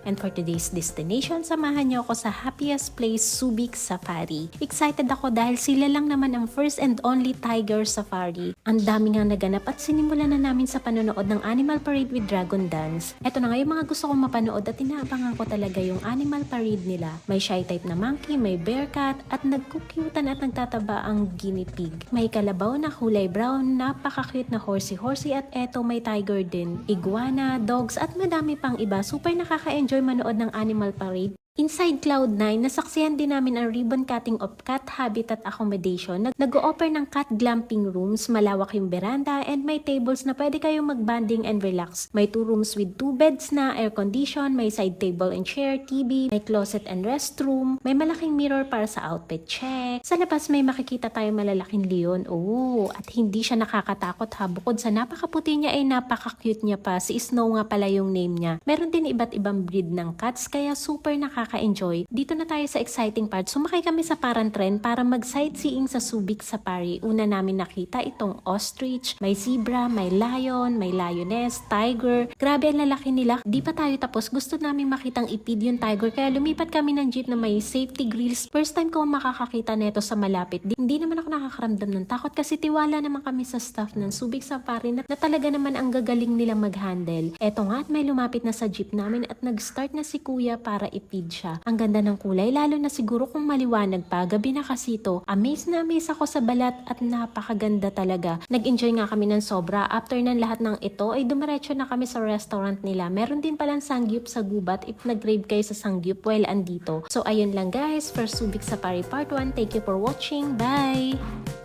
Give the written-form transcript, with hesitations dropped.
And for today's destination, samahan niyo ako sa happiest place, Subic Safari. Excited ako dahil sila lang naman ang first and only tiger safari. Ang dami nga naganap at sinimulan na namin sa panonood ng Animal Parade with Dragon Dance. Eto na nga yung mga gusto kong mapanood at inaabangan ko talaga yung Animal Parade nila. May shy type na monkey, may bear cat, at nagkukyutan at nagtataba ang guinea pig. May kalabaw na kulay brown, napaka-cute na horsey at eto may tiger din, iguana, dogs at madami pang iba. Super nakaka-enjoy manood ng Animal Parade. Inside Cloud9, nasaksihan din namin ang ribbon cutting of cat habitat accommodation. Nag-o-offer ng cat glamping rooms, malawak yung veranda, and may tables na pwede kayong mag-banding and relax. May 2 rooms with 2 beds na air condition, may side table and chair, TV, may closet and restroom, may malaking mirror para sa outfit check. Sa labas may makikita tayong malalaking leon. At hindi siya nakakatakot ha. Bukod sa napakaputi niya ay napaka-cute niya pa. Si Snow nga pala yung name niya. Meron din iba't ibang breed ng cats kaya super nakaka-enjoy. Dito na tayo sa exciting part. Sumakay kami sa parang-tren para mag-sightseeing sa Subic Safari. Una namin nakita itong ostrich, may zebra, may lion, may lioness, tiger. Grabe ang lalaki nila. Di pa tayo tapos. Gusto namin makitang ipid yung tiger kaya lumipat kami ng jeep na may safety grills. First time ko makakakita neto sa malapit. Hindi naman ako nakakaramdam ng takot kasi tiwala naman kami sa staff ng Subic Safari na talaga naman ang gagaling nilang mag-handle. Eto nga at may lumapit na sa jeep namin at nag-start na si kuya para ipid siya. Ang ganda ng kulay, lalo na siguro kung maliwanag pa, gabi na kasi ito. Amazed na amazed ako sa balat at napakaganda talaga. Nag-enjoy nga kami ng sobra. After ng lahat ng ito, ay dumiretso na kami sa restaurant nila. Meron din palang sangyup sa gubat if nag-grave kayo sa sangyup while andito. So ayun lang guys, for Subic Safari Part 1. Thank you for watching. Bye!